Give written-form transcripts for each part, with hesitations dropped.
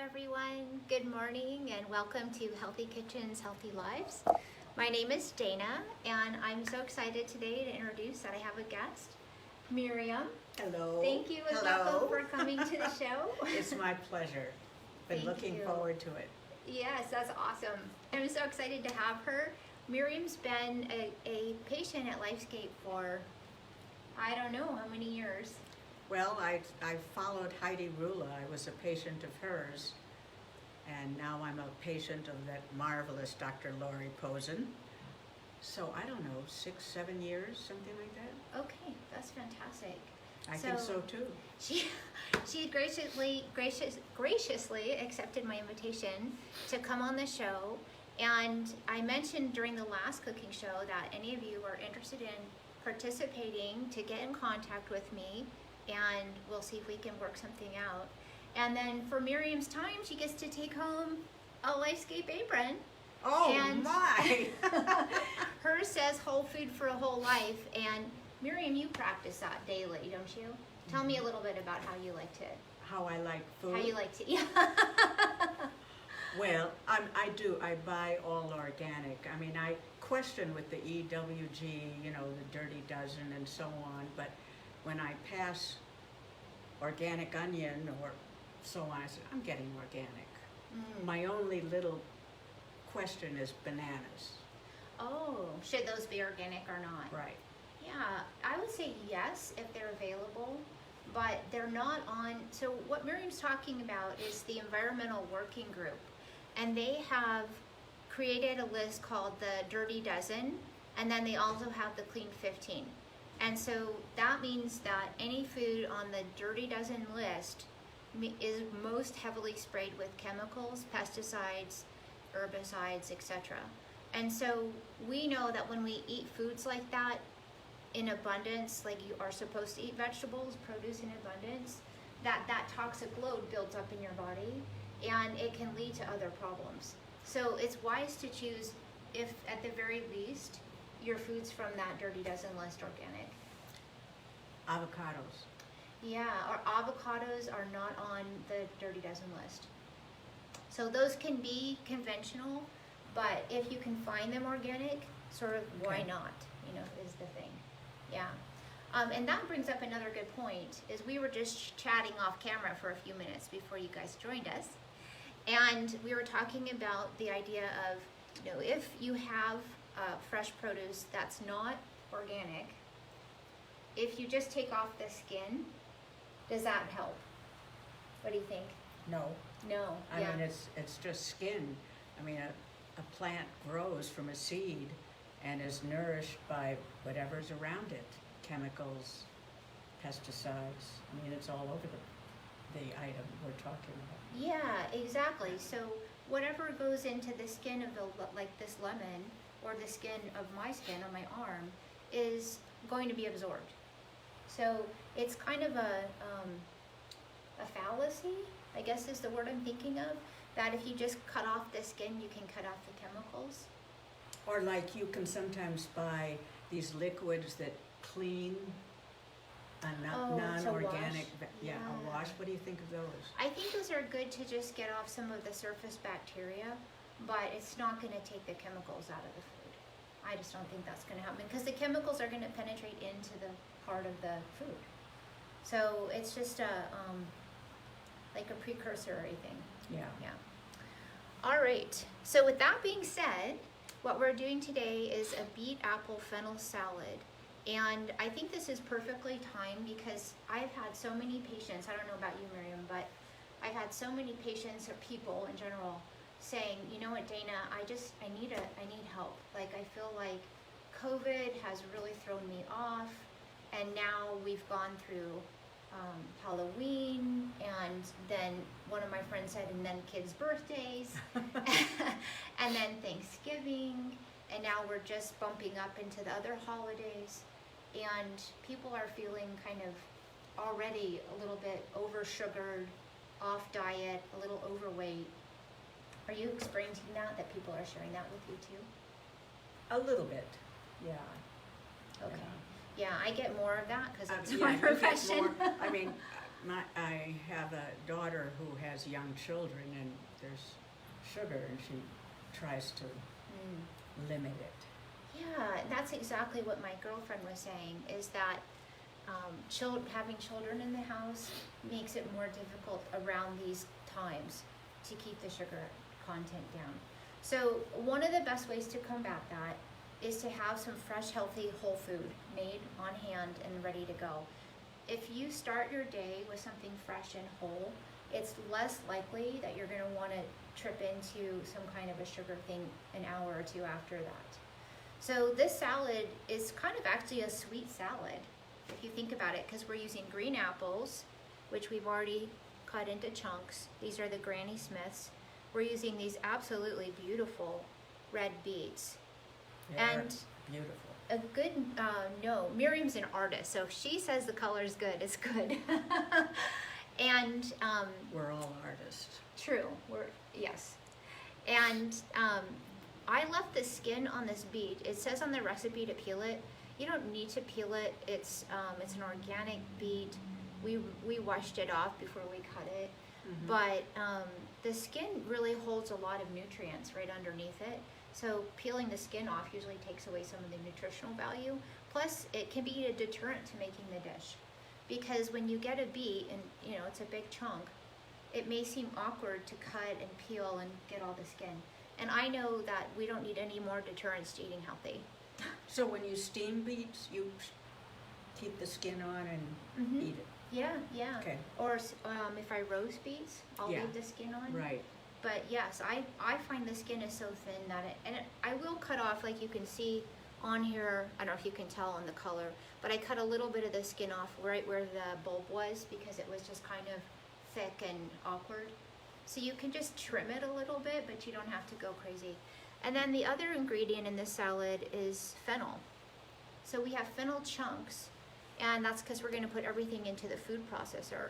everyone. Good morning and welcome to Healthy Kitchens, Healthy Lives. My name is Dana and I'm so excited today to introduce that I have a guest, Miriam. Hello. Thank you and Hello. welcome for coming to the show. It's my pleasure. Been Thank looking you. forward to it. Yes, that's awesome. I'm so excited to have her. Miriam's been a patient at LifeScape for, I don't know how many years. Well, I followed Heidi Rula. I was a patient of hers, and now I'm a patient of that marvelous Dr. Lori Posen. So I don't know, 6-7 years, something like that. Okay, that's fantastic. I think so too. She graciously accepted my invitation to come on the show, and I mentioned during the last cooking show that any of you are interested in participating to get in contact with me, and we'll see if we can work something out. And then for Miriam's time, she gets to take home a LifeScape apron. Oh And my! hers says whole food for a whole life, and Miriam, you practice that daily, don't you? Tell me a little bit about how you like to. How I like food. How you like to eat. Well, I do. I buy all organic. I mean, I question with the EWG, you know, the Dirty Dozen and so on, but when I pass organic onion or so on, I said, I'm getting organic. My only little question is bananas. Oh, should those be organic or not? Right. Yeah, I would say yes if they're available, but they're not on. So what Miriam's talking about is the Environmental Working Group, and they have created a list called the Dirty Dozen, and then they also have the Clean 15. And so that means that any food on the Dirty Dozen list is most heavily sprayed with chemicals, pesticides, herbicides, etc. And so we know that when we eat foods like that in abundance, like you are supposed to eat vegetables, produce in abundance, that toxic load builds up in your body and it can lead to other problems. So it's wise to choose, if at the very least, your foods from that Dirty Dozen list organic. Avocados. Yeah, our avocados are not on the Dirty Dozen list. So those can be conventional, but if you can find them organic, sort of why not, you know, is the thing. Yeah. And that brings up another good point, is we were just chatting off camera for a few minutes before you guys joined us. And we were talking about the idea of, you know, if you have fresh produce that's not organic, if you just take off the skin, does that help? What do you think? No. No. I mean, it's just skin. I mean, a plant grows from a seed and is nourished by whatever's around it. Chemicals, pesticides. I mean, it's all over the item we're talking about. Yeah, exactly. So whatever goes into the skin of like this lemon, or the skin of my skin on my arm, is going to be absorbed. So it's kind of a fallacy, I guess is the word I'm thinking of, that if you just cut off the skin, you can cut off the chemicals. Or like you can sometimes buy these liquids that clean a non-organic, Yeah. a wash. What do you think of those? I think those are good to just get off some of the surface bacteria, but it's not going to take the chemicals out of the food. I just don't think that's going to happen, because the chemicals are going to penetrate into the part of the food. So it's just like a precursor, I think. Yeah. Yeah. All right. So with that being said, what we're doing today is a beet apple fennel salad. And I think this is perfectly timed because I've had so many patients, I don't know about you, Miriam, but I've had so many patients or people in general saying, you know what, Dana, I need help. Like, I feel like COVID has really thrown me off, and now we've gone through Halloween, and then one of my friends said, and then kids' birthdays, and then Thanksgiving, and now we're just bumping up into the other holidays, and people are feeling kind of already a little bit over-sugared, off diet, a little overweight. Are you experiencing that people are sharing that with you too? A little bit, yeah. Okay. Yeah, I get more of that because it's Yeah, my you get profession. more. I mean, I have a daughter who has young children, and there's sugar, and she tries to limit it. Yeah, that's exactly what my girlfriend was saying, is that having children in the house makes it more difficult around these times to keep the sugar content down. So one of the best ways to combat that is to have some fresh, healthy, whole food made on hand and ready to go. If you start your day with something fresh and whole, it's less likely that you're going to want to trip into some kind of a sugar thing an hour or two after that. So this salad is kind of actually a sweet salad, if you think about it, because we're using green apples, which we've already cut into chunks. These are the Granny Smiths. We're using these absolutely beautiful red beets. Yeah, and beautiful. a good, no, Miriam's an artist, so if she says the color's good, it's good. And we're all artists. true, yes. And I left the skin on this beet. It says on the recipe to peel it. You don't need to peel it. It's an organic beet. We washed it off before we cut it. Mm-hmm. But the skin really holds a lot of nutrients right underneath it. So peeling the skin off usually takes away some of the nutritional value. Plus, it can be a deterrent to making the dish. Because when you get a beet and, it's a big chunk, it may seem awkward to cut and peel and get all the skin. And I know that we don't need any more deterrents to eating healthy. So when you steam beets, you keep the skin on and eat it. Yeah. Okay. Or if I roast beets, I'll leave the skin on. Right. But yes, I find the skin is so thin that I will cut off, like you can see on here, I don't know if you can tell on the color, but I cut a little bit of the skin off right where the bulb was because it was just kind of thick and awkward. So you can just trim it a little bit, but you don't have to go crazy. And then the other ingredient in this salad is fennel. So we have fennel chunks, and that's because we're going to put everything into the food processor.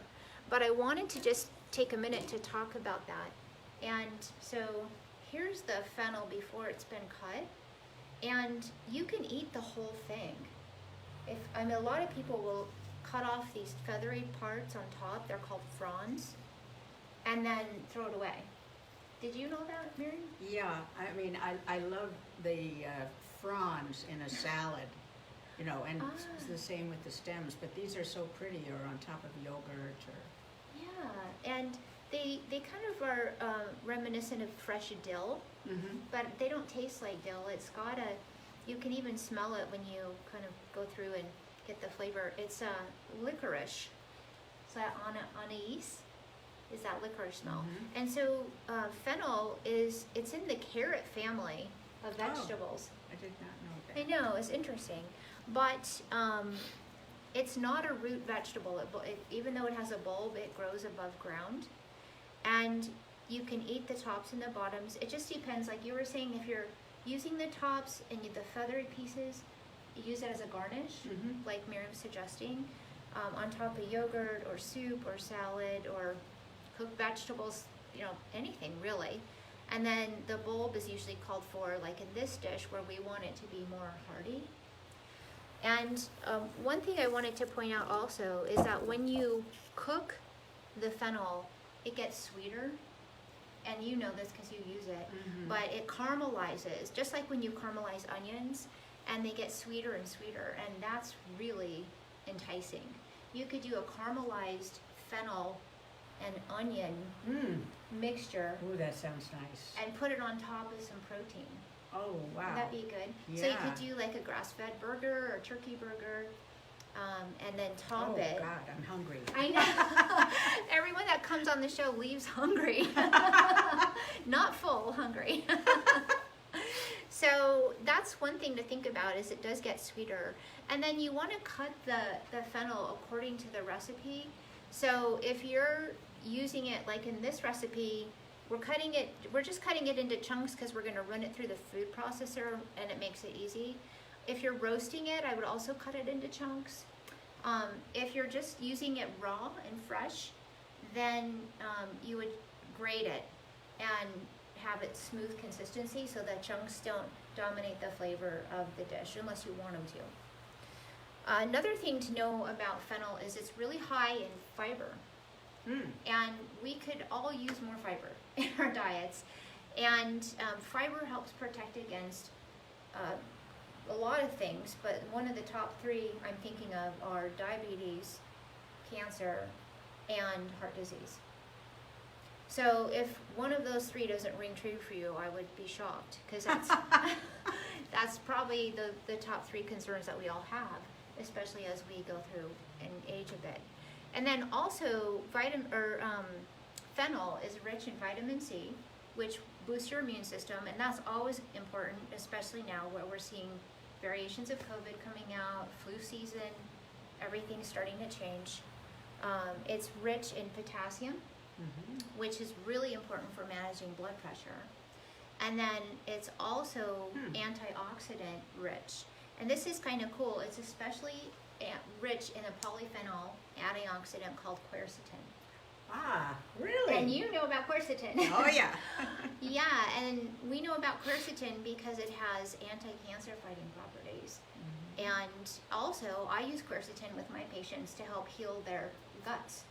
But I wanted to just take a minute to talk about that. And so here's the fennel before it's been cut, and you can eat the whole thing. A lot of people will cut off these feathery parts on top. They're called fronds, and then throw it away. Did you know that, Miriam? Yeah, I mean, I love the fronds in a salad, and it's the same with the stems, but these are so pretty, or on top of yogurt, or... Yeah, and they kind of are reminiscent of fresh dill, but they don't taste like dill. It's got you can even smell it when you kind of go through and get the flavor. It's licorice. So anise is that licorice smell. And so fennel it's in the carrot family of vegetables. I did not know that. I know, it's interesting. But it's not a root vegetable. Even though it has a bulb, it grows above ground. And you can eat the tops and the bottoms. It just depends, like you were saying, if you're using the tops and the feathery pieces, you use it as a garnish, like Miriam's suggesting, on top of yogurt or soup or salad or cooked vegetables, anything really. And then the bulb is usually called for, like in this dish, where we want it to be more hearty. And one thing I wanted to point out also is that when you cook the fennel, it gets sweeter. And you know this because you use it, but it caramelizes, just like when you caramelize onions, and they get sweeter and sweeter, and that's really enticing. You could do a caramelized fennel and onion mixture. Ooh, that sounds nice. And put it on top of some protein. Oh, wow. Would that be good? Yeah. So you could do like a grass-fed burger or turkey burger, and then top it. Oh, God, I'm hungry. I know. Everyone that comes on the show leaves hungry. Not full, hungry. So that's one thing to think about, is it does get sweeter. And then you want to cut the fennel according to the recipe. So if you're using it, like in this recipe, we're just cutting it into chunks because we're going to run it through the food processor and it makes it easy. If you're roasting it, I would also cut it into chunks. If you're just using it raw and fresh, then you would grate it and have it smooth consistency so that chunks don't dominate the flavor of the dish unless you want them to. Another thing to know about fennel is it's really high in fiber. And we could all use more fiber in our diets. And fiber helps protect against a lot of things, but one of the top three I'm thinking of are diabetes, cancer, and heart disease. So if one of those three doesn't ring true for you, I would be shocked, because that's that's probably the top three concerns that we all have, especially as we go through and age a bit. And then also Fennel is rich in vitamin C, which boosts your immune system, and that's always important, especially now where we're seeing variations of COVID coming out, flu season, everything's starting to change. It's rich in potassium, which is really important for managing blood pressure. And then it's also antioxidant rich. And this is kind of cool. It's especially rich in a polyphenol antioxidant called quercetin. Ah, really? And you know about quercetin. Oh, yeah. Yeah, and we know about quercetin because it has anti-cancer fighting properties. And also, I use quercetin with my patients to help heal their guts.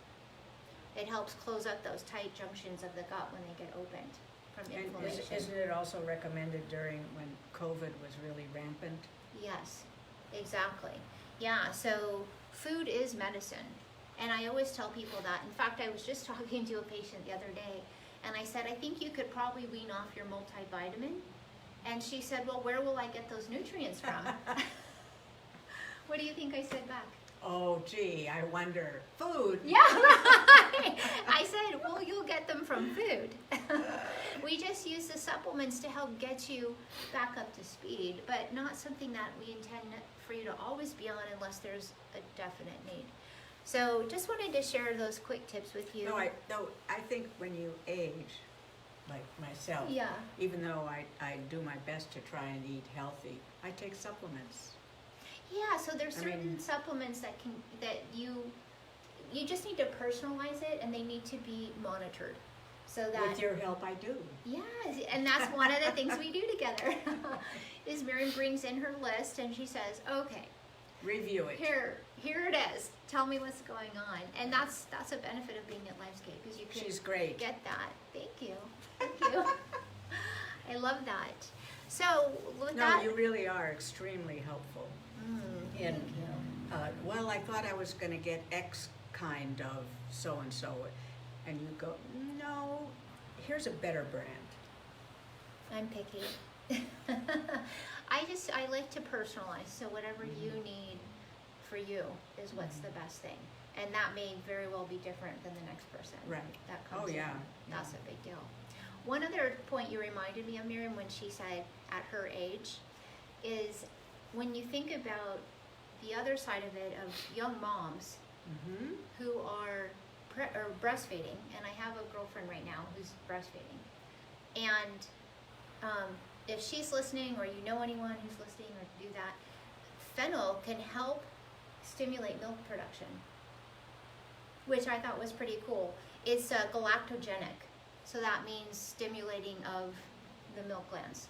It helps close up those tight junctions of the gut when they get opened from inflammation. And isn't it also recommended during when COVID was really rampant? Yes, exactly. Yeah, so food is medicine. And I always tell people that. In fact, I was just talking to a patient the other day, and I said, I think you could probably wean off your multivitamin. And she said, well, where will I get those nutrients from? What do you think I said back? Oh, gee, I wonder. Food. Yeah, right. I said, well, you'll get them from food. We just use the supplements to help get you back up to speed, but not something that we intend for you to always be on unless there's a definite need. So just wanted to share those quick tips with you. No, I think when you age, like myself, Yeah. even though I do my best to try and eat healthy, I take supplements. Yeah, so there's certain supplements that you just need to personalize it, and they need to be monitored. So that with your help, I do. Yes, and that's one of the things we do together. Is Miriam brings in her list and she says, "Okay, review it. Here it is. Tell me what's going on." And that's a benefit of being at Lifescape, because you can She's great. get that. Thank you. I love that. So with that, you really are extremely helpful. thank you. Well, I thought I was going to get X kind of so and so, and you go, no, here's a better brand. I'm picky. I like to personalize, so whatever you need for you is what's the best thing. And that may very well be different than the next person. Right. That comes in. Yeah. That's a big deal. One other point you reminded me of, Miriam, when she said at her age, is when you think about the other side of it, of young moms who are breastfeeding, and I have a girlfriend right now who's breastfeeding, and if she's listening, or you know anyone who's listening or do that, Fennel can help stimulate milk production, which I thought was pretty cool. It's galactogenic, so that means stimulating of the milk glands.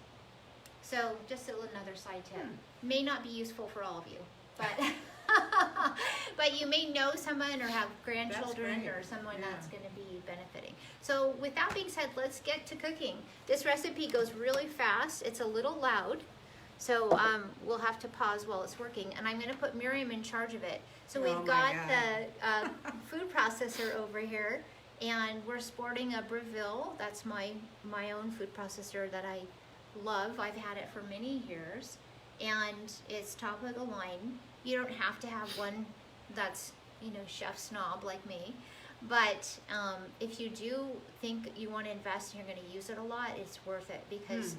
So just another side tip. May not be useful for all of you, but but you may know someone or have grandchildren or someone that's going to be benefiting. So with that being said, let's get to cooking. This recipe goes really fast. It's a little loud, so we'll have to pause while it's working. And I'm going to put Miriam in charge of it. So we've got the food processor over here, and we're sporting a Breville. That's my own food processor that I love. I've had it for many years, and it's top of the line. You don't have to have one that's, chef snob like me, but if you do think you want to invest and you're going to use it a lot, it's worth it, because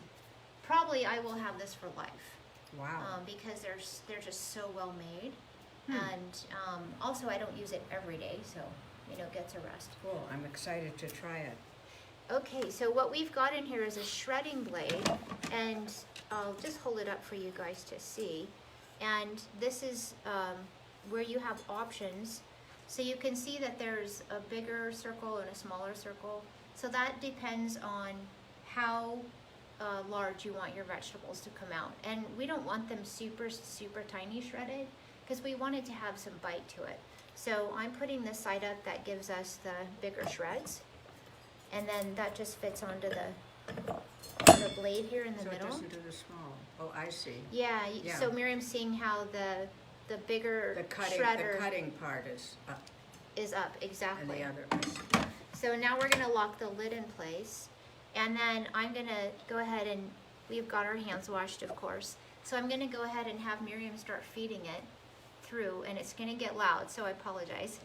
probably I will have this for life. Wow. Because they're just so well made, and also I don't use it every day, so get to rest. Cool. I'm excited to try it. Okay, so what we've got in here is a shredding blade, and I'll just hold it up for you guys to see. And this is where you have options. So you can see that there's a bigger circle and a smaller circle. So that depends on how large you want your vegetables to come out. And we don't want them super, super tiny shredded, because we want it to have some bite to it. So I'm putting this side up that gives us the bigger shreds. And then that just fits onto the blade here in the So middle. it doesn't do the small. Oh, I see. Yeah, Yeah. so Miriam's seeing how the bigger The shredder cutting part is up, is up, and exactly. the other. So now we're gonna lock the lid in place. And then I'm gonna go ahead and, we've got our hands washed, of course. So I'm gonna go ahead and have Miriam start feeding it through, and it's gonna get loud, so I apologize.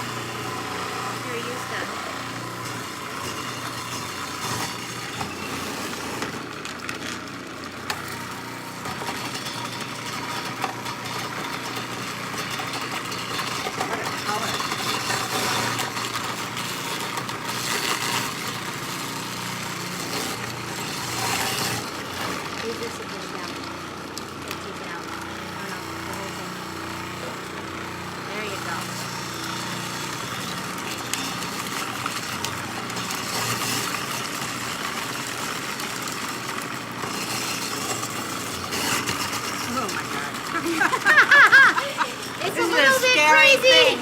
Here, use them. What a color. Use this to push down. And take it out. Oh no, the whole thing. There you go. Oh my God. It's This a is a little bit scary crazy. thing.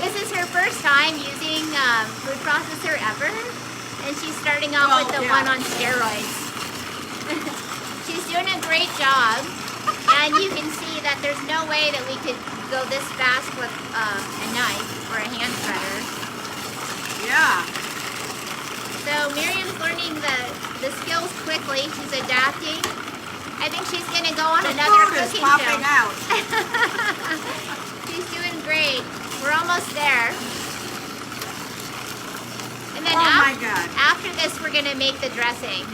This is her first time using food processor ever, and she's starting off Well, with the yeah. one on steroids. She's doing a great job, and you can see that there's no way that we could go this fast with a knife or a hand shredder. Yeah. So Miriam's learning the skills quickly. She's adapting. I think she's gonna go on The another food is cooking popping show. out. She's doing great. We're almost there. And then Oh my God. after this, we're gonna make the dressing.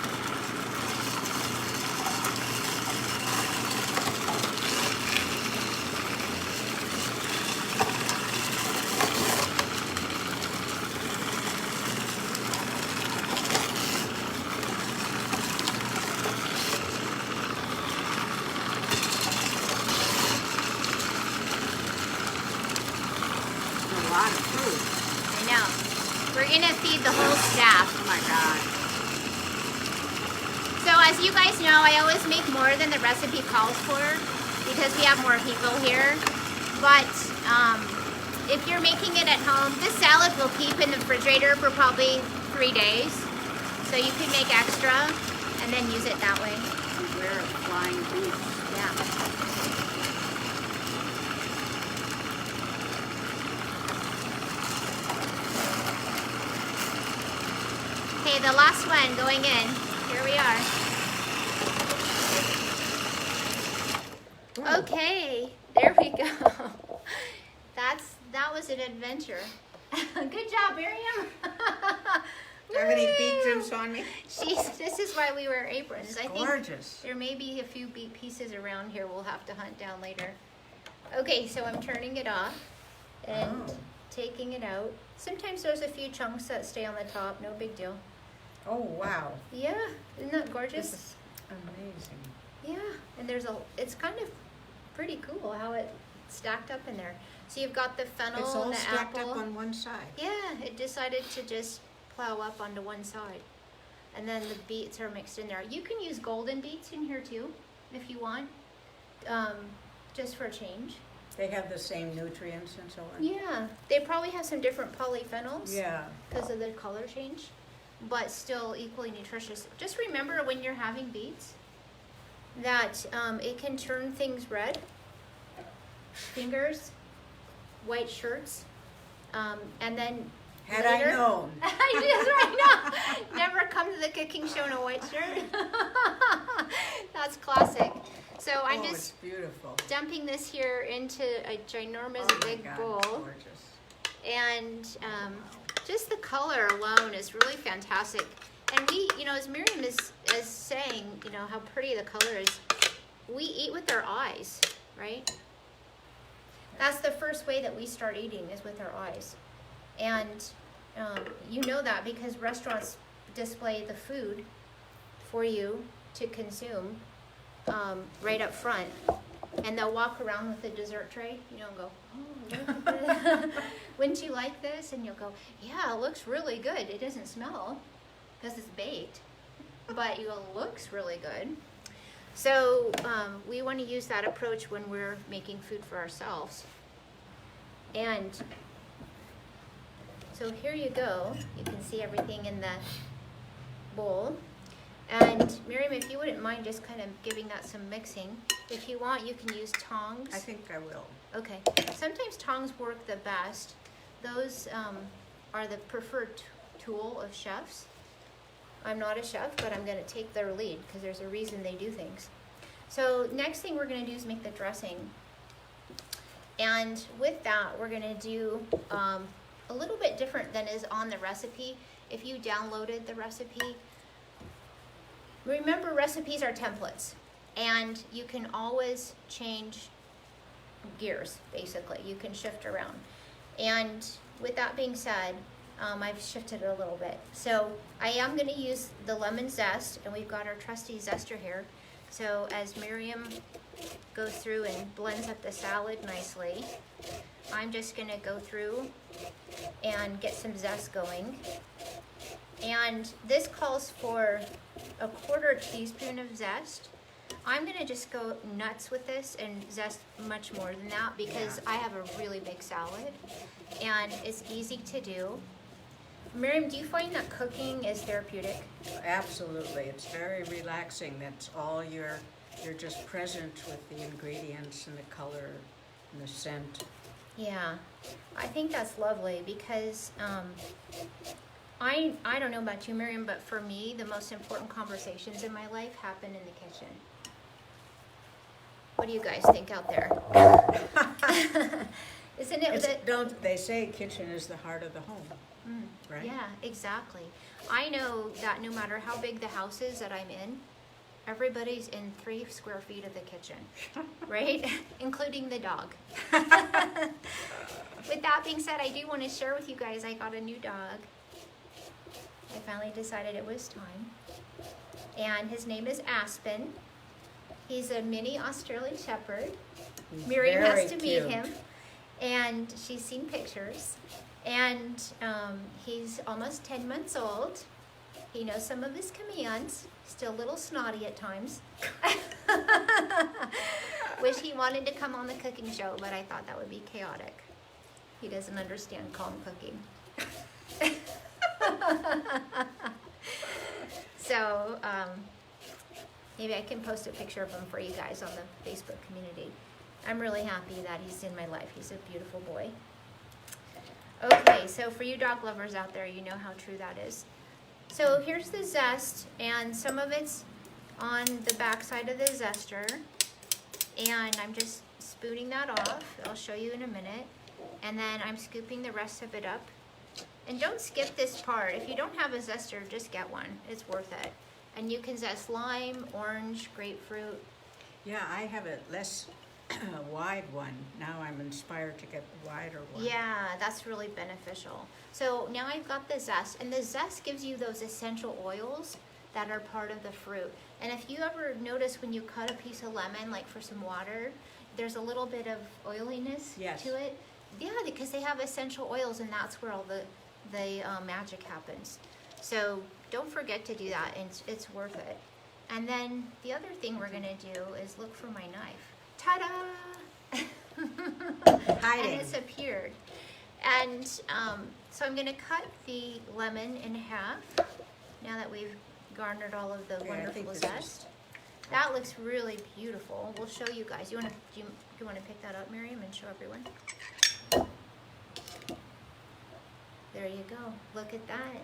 A lot of food. I know. We're gonna feed the whole staff. Oh my God. So as you guys know, I always make more than the recipe calls for because we have more people here. But if you're making it at home, this salad will keep in the refrigerator for probably 3 days. So you can make extra and then use it that way. Beware of flying beets. Yeah. Okay, the last one going in. Here we are. Okay, there we go. That was an adventure. Good job, Miriam. Do you have any beet juice on me? This is why we wear aprons. I think Gorgeous. there may be a few beet pieces around here we'll have to hunt down later. Okay, so I'm turning it off and taking it out. Sometimes there's a few chunks that stay on the top, no big deal. Oh, wow. Yeah, isn't that This gorgeous? is amazing. Yeah, and it's kind of pretty cool how it stacked up in there. So you've got the fennel It's and all the stacked apple. up on one side. Yeah, it decided to just plow up onto one side. And then the beets are mixed in there. You can use golden beets in here too, if you want, just for a change. They have the same nutrients and so on. Yeah, they probably have some different polyphenols Yeah. because of the color change, but still equally nutritious. Just remember when you're having beets that it can turn things red. Fingers, white shirts, and then Had later, I known. Yes, I know. Never come to the cooking show in a white shirt. That's classic. So I'm It's just beautiful. dumping this here into a ginormous Oh my big God, bowl. it's gorgeous. And just the color alone is really fantastic. And we, as Miriam is saying, how pretty the color is, we eat with our eyes, right? That's the first way that we start eating is with our eyes. And You know that because restaurants display the food for you to consume right up front. And they'll walk around with the dessert tray, you know, and go, oh, look at this. Wouldn't you like this? And you'll go, yeah, it looks really good. It doesn't smell because it's baked, but it looks really good. So we want to use that approach when we're making food for ourselves. And so here you go. You can see everything in the bowl. And Miriam, if you wouldn't mind just kind of giving that some mixing. If you want, you can use tongs. I think I will. Okay. Sometimes tongs work the best. Those are the preferred tool of chefs. I'm not a chef, but I'm going to take their lead because there's a reason they do things. So next thing we're going to do is make the dressing. And with that, we're going to do a little bit different than is on the recipe. If you downloaded the recipe, remember recipes are templates. And you can always change gears, basically. You can shift around. And with that being said, I've shifted it a little bit. So I am going to use the lemon zest, and we've got our trusty zester here. So as Miriam goes through and blends up the salad nicely, I'm just going to go through and get some zest going. And this calls for a 1/4 teaspoon of zest. I'm going to just go nuts with this and zest much more than that because I have a really big salad and it's easy to do. Miriam, do you find that cooking is therapeutic? Absolutely. It's very relaxing. That's all you're just present with the ingredients and the color and the scent. Yeah, I think that's lovely because I don't know about you, Miriam, but for me, the most important conversations in my life happen in the kitchen. What do you guys think out there? Isn't it? Don't they say kitchen is the heart of the home, right? Yeah, exactly. I know that no matter how big the house is that I'm in, everybody's in 3 square feet of the kitchen, right? Including the dog. With that being said, I do want to share with you guys I got a new dog. I finally decided it was time. And his name is Aspen. He's a mini Australian Shepherd. Miriam has to meet him. And she's seen pictures. And he's almost 10 months old. He knows some of his commands. Still a little snotty at times. Wish he wanted to come on the cooking show, but I thought that would be chaotic. He doesn't understand calm cooking. So, maybe I can post a picture of him for you guys on the Facebook community. I'm really happy that he's in my life. He's a beautiful boy. Okay, so for you dog lovers out there, you know how true that is. So here's the zest, and some of it's on the back side of the zester. And I'm just spooning that off. I'll show you in a minute. And then I'm scooping the rest of it up. And don't skip this part. If you don't have a zester, just get one. It's worth it. And you can zest lime, orange, grapefruit. Yeah, I have a less wide one. Now I'm inspired to get the wider one. Yeah, that's really beneficial. So now I've got the zest, and the zest gives you those essential oils that are part of the fruit. And if you ever notice when you cut a piece of lemon, like for some water, there's a little bit of oiliness to it. Yeah, because they have essential oils, and that's where all the magic happens. So don't forget to do that, and it's worth it. And then the other thing we're gonna do is look for my knife. Ta-da! Hiding. And it's appeared. And so I'm gonna cut the lemon in half now that we've garnered all of the wonderful zest. That looks really beautiful. We'll show you guys. You wanna pick that up, Miriam, and show everyone? There you go. Look at that.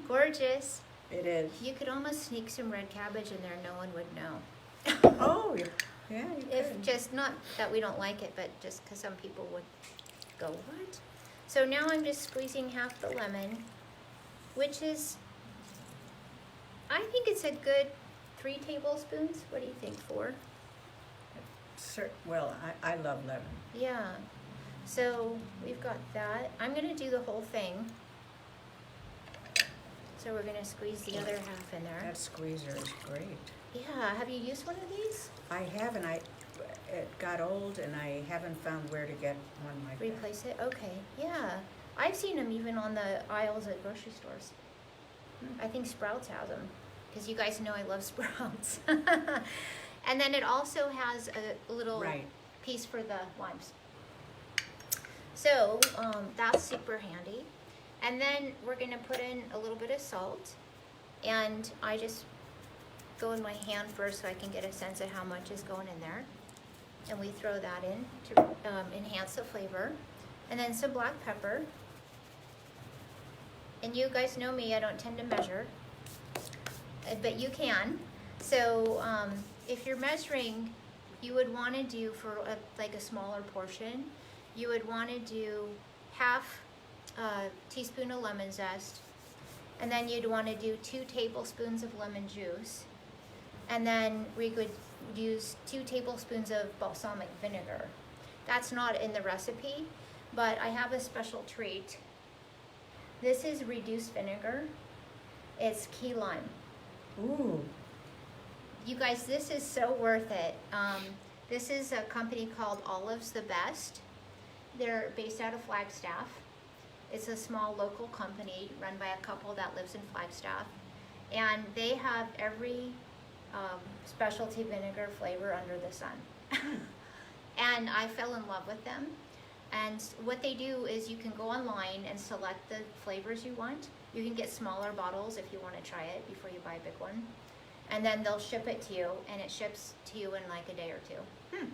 Gorgeous. It is. You could almost sneak some red cabbage in there. No one would know. Oh, yeah. You If could. just not that we don't like it, but just because some people would go, what? So now I'm just squeezing half the lemon, which is, I think it's a good 3 tablespoons. What do you think, 4? Well, I love lemon. Yeah. So we've got that. I'm going to do the whole thing. So we're gonna squeeze the other half in there. That squeezer is great. Yeah, have you used one of these? I haven't, it got old and I haven't found where to get one like that. Replace it? Okay, yeah. I've seen them even on the aisles at grocery stores. I think Sprouts has them, because you guys know I love Sprouts. And then it also has a little Right. piece for the limes. So that's super handy. And then we're gonna put in a little bit of salt, and I just go in my hand first so I can get a sense of how much is going in there. And we throw that in to enhance the flavor. And then some black pepper. And you guys know me, I don't tend to measure, but you can. So if you're measuring, you would want to do for like a smaller portion, you would want to do half a teaspoon of lemon zest, and then you'd want to do 2 tablespoons of lemon juice, and then we could use 2 tablespoons of balsamic vinegar. That's not in the recipe, but I have a special treat. This is reduced vinegar. It's key lime. Ooh. You guys, this is so worth it. This is a company called Olives the Best. They're based out of Flagstaff. It's a small local company run by a couple that lives in Flagstaff. And they have every specialty vinegar flavor under the sun. And I fell in love with them. And what they do is you can go online and select the flavors you want. You can get smaller bottles if you want to try it before you buy a big one. And then they'll ship it to you, and it ships to you in like a day or two.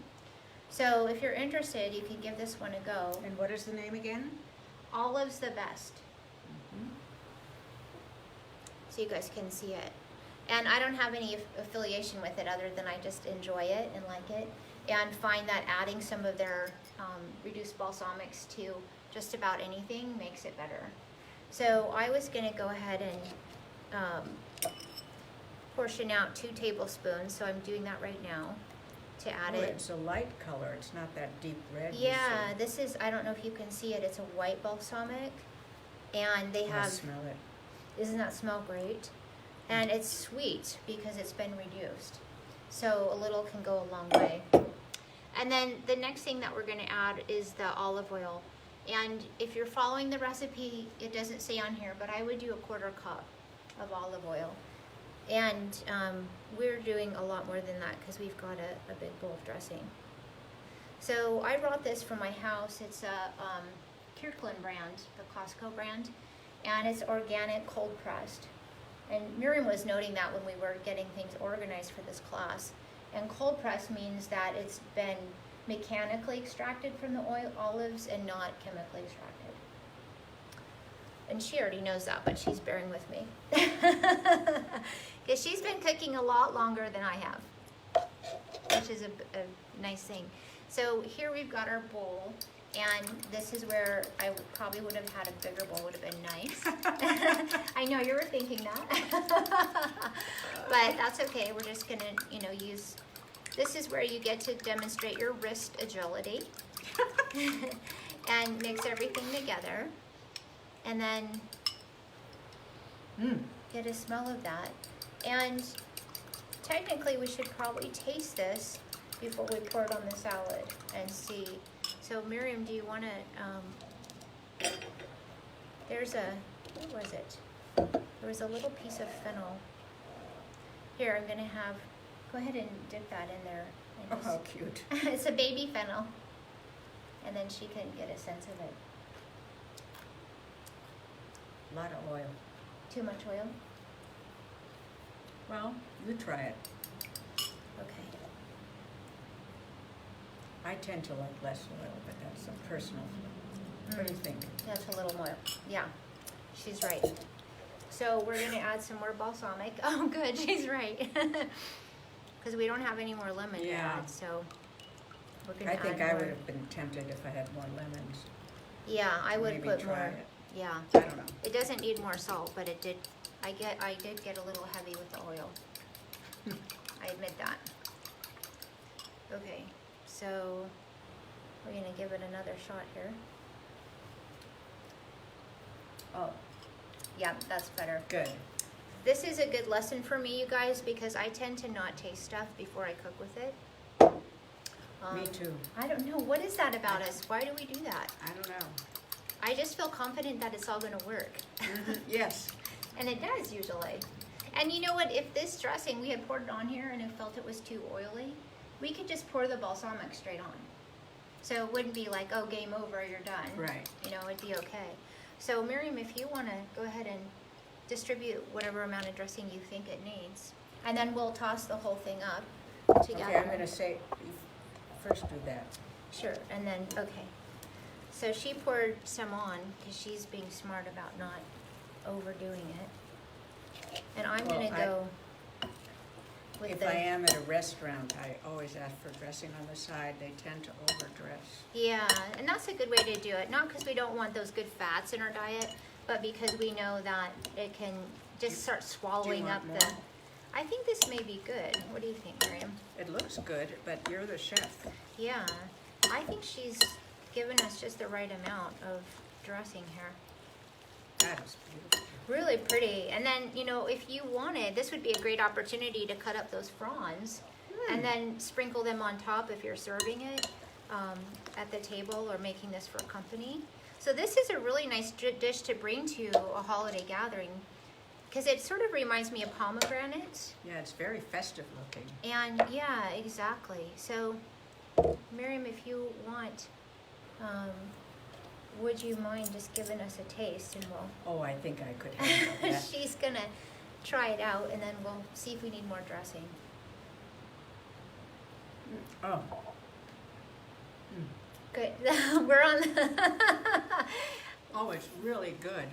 So if you're interested, you can give this one a go. And what is the name again? Olives the Best. So you guys can see it. And I don't have any affiliation with it other than I just enjoy it and like it, and find that adding some of their reduced balsamics to just about anything makes it better. So I was going to go ahead and portion out 2 tablespoons, so I'm doing that right now to add it. It's a light color, it's not that deep red. you Yeah, said. this is, I don't know if you can see it, it's a white balsamic, and they I have, smell it. doesn't that smell great? And it's sweet because it's been reduced. So a little can go a long way. And then the next thing that we're gonna add is the olive oil. And if you're following the recipe, it doesn't say on here, but I would do a 1/4 cup of olive oil. And we're doing a lot more than that because we've got a big bowl of dressing. So I brought this from my house. It's a Kirkland brand, the Costco brand, and it's organic cold pressed. And Miriam was noting that when we were getting things organized for this class. And cold press means that it's been mechanically extracted from the olives and not chemically extracted. And she already knows that, but she's bearing with me. Because she's been cooking a lot longer than I have, which is a nice thing. So here we've got our bowl, and this is where I probably would have had a bigger bowl, would have been nice. I know you were thinking that. But that's okay, we're just gonna, use, this is where you get to demonstrate your wrist agility. And mix everything together. And then get a smell of that. And technically we should probably taste this before we pour it on the salad and see. So Miriam, do you want to, there's a, what was it? There was a little piece of fennel. Here, I'm going to have, go ahead and dip that in there. Oh, how cute. It's a baby fennel. And then she can get a sense of it. A lot of oil. Too much oil? Well, you try it. Okay. I tend to like less oil, but that's a personal. What do you think? That's a little more, yeah, she's right. So we're gonna add some more balsamic. Oh, good, she's right. Because we don't have any more lemon to add, so we're gonna I add think I more. would have been tempted if I had more lemons. Yeah, I would Maybe put try more. it. Yeah, I don't know. it doesn't need more salt, but it did. I did get a little heavy with the oil. I admit that. Okay, so we're gonna give it another shot here. Oh, Yeah, that's better. Good. This is a good lesson for me, you guys, because I tend to not taste stuff before I cook with it. Me too. I don't know. What is that about us? Why do we do that? I don't know. I just feel confident that it's all going to work. Yes. And it does usually. And you know what? If this dressing, we had poured it on here and it felt it was too oily, we could just pour the balsamic straight on. So it wouldn't be like, oh, game over, you're done. Right. You know, it'd be okay. So Miriam, if you want to go ahead and distribute whatever amount of dressing you think it needs. And then we'll toss the whole thing up together. Okay, I'm going to say, first do that. Sure, and then, okay. So she poured some on because she's being smart about not overdoing it. And I'm Well, going to go with If I am at a restaurant, I always ask for dressing on the side. They tend to overdress. Yeah, and that's a good way to do it. Not because we don't want those good fats in our diet, but because we know that it can just start swallowing up want the... more? I think this may be good. What do you think, Miriam? It looks good, but you're the chef. Yeah, I think she's given us just the right amount of dressing here. That is beautiful. Really pretty. And then, you know, if you wanted, this would be a great opportunity to cut up those fronds and then sprinkle them on top if you're serving it at the table or making this for company. So this is a really nice dish to bring to a holiday gathering because it sort of reminds me of pomegranate. Yeah, it's very festive looking. And yeah, exactly. So Miriam, if you want, would you mind just giving us a taste and we'll... Oh, I think I could handle that. She's gonna try it out and then we'll see if we need more dressing. Oh. Good. We're on. Oh, it's really good.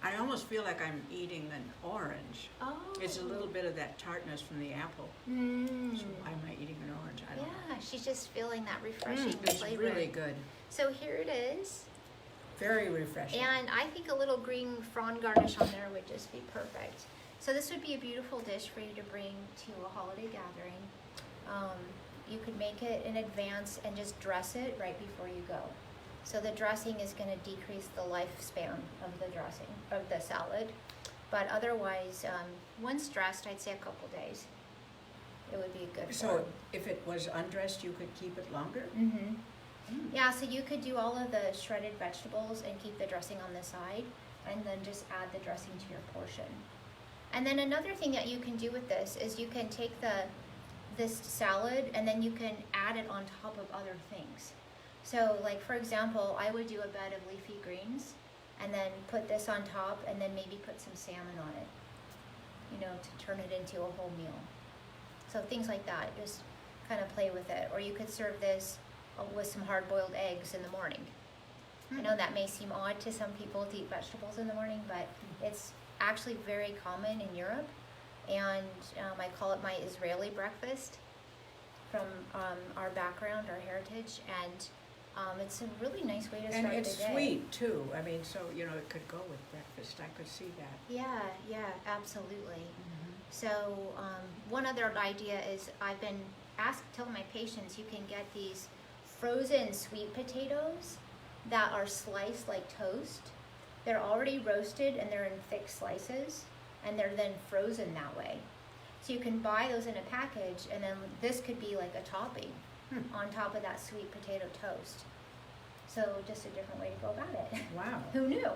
I almost feel like I'm eating an orange. Oh. It's a little bit of that tartness from the apple. Mm. So why am I eating an orange? I don't know. Yeah, she's just feeling that refreshing It's flavor. really good. So here it is. Very refreshing. And I think a little green frond garnish on there would just be perfect. So this would be a beautiful dish for you to bring to a holiday gathering. You could make it in advance and just dress it right before you go. So the dressing is going to decrease the lifespan of the dressing, of the salad. But otherwise, once dressed, I'd say a couple days. It would be a good So form. if it was undressed, you could keep it longer? Mm-hmm. Yeah, so you could do all of the shredded vegetables and keep the dressing on the side and then just add the dressing to your portion. And then another thing that you can do with this is you can take this salad and then you can add it on top of other things. So like for example, I would do a bed of leafy greens and then put this on top and then maybe put some salmon on it, you know, to turn it into a whole meal. So things like that, just kind of play with it. Or you could serve this with some hard-boiled eggs in the morning. I know that may seem odd to some people to eat vegetables in the morning, but it's actually very common in Europe. And I call it my Israeli breakfast from our background, our heritage. And it's a really nice way to start the day. And it's sweet too. I mean, so, you know, it could go with breakfast. I could see that. Yeah, absolutely. So one other idea is I've been asked, tell my patients, you can get these frozen sweet potatoes that are sliced like toast. They're already roasted and they're in thick slices and they're then frozen that way. So you can buy those in a package and then this could be like a topping on top of that sweet potato toast. So just a different way to go about it. Wow. Who knew?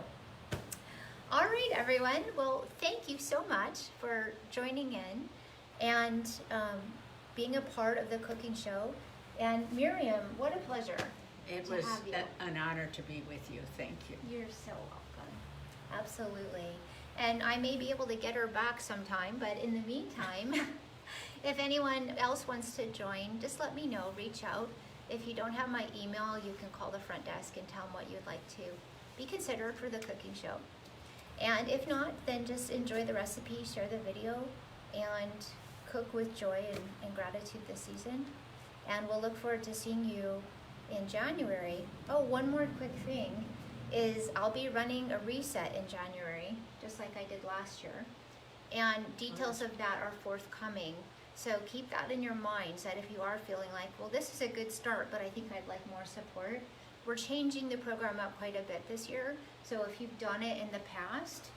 All right, everyone. Well, thank you so much for joining in and being a part of the cooking show. And Miriam, what a pleasure. It to was have you. an honor to be with you. Thank you. You're so welcome. Absolutely. And I may be able to get her back sometime, but in the meantime, if anyone else wants to join, just let me know. Reach out. If you don't have my email, you can call the front desk and tell them what you'd like to be considered for the cooking show. And if not, then just enjoy the recipe, share the video, and cook with joy and gratitude this season. And we'll look forward to seeing you in January. Oh, one more quick thing is I'll be running a reset in January, just like I did last year. And details of that are forthcoming. So keep that in your minds that if you are feeling like, well, this is a good start, but I think I'd like more support. We're changing the program up quite a bit this year. So if you've done it in the past,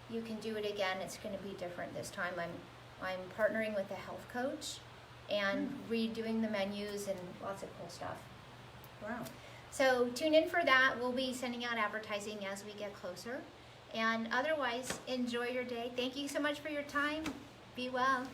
you can do it again. It's going to be different this time. I'm partnering with a health coach and redoing the menus and lots of cool stuff. Wow. So tune in for that. We'll be sending out advertising as we get closer. And otherwise, enjoy your day. Thank you so much for your time. Be well.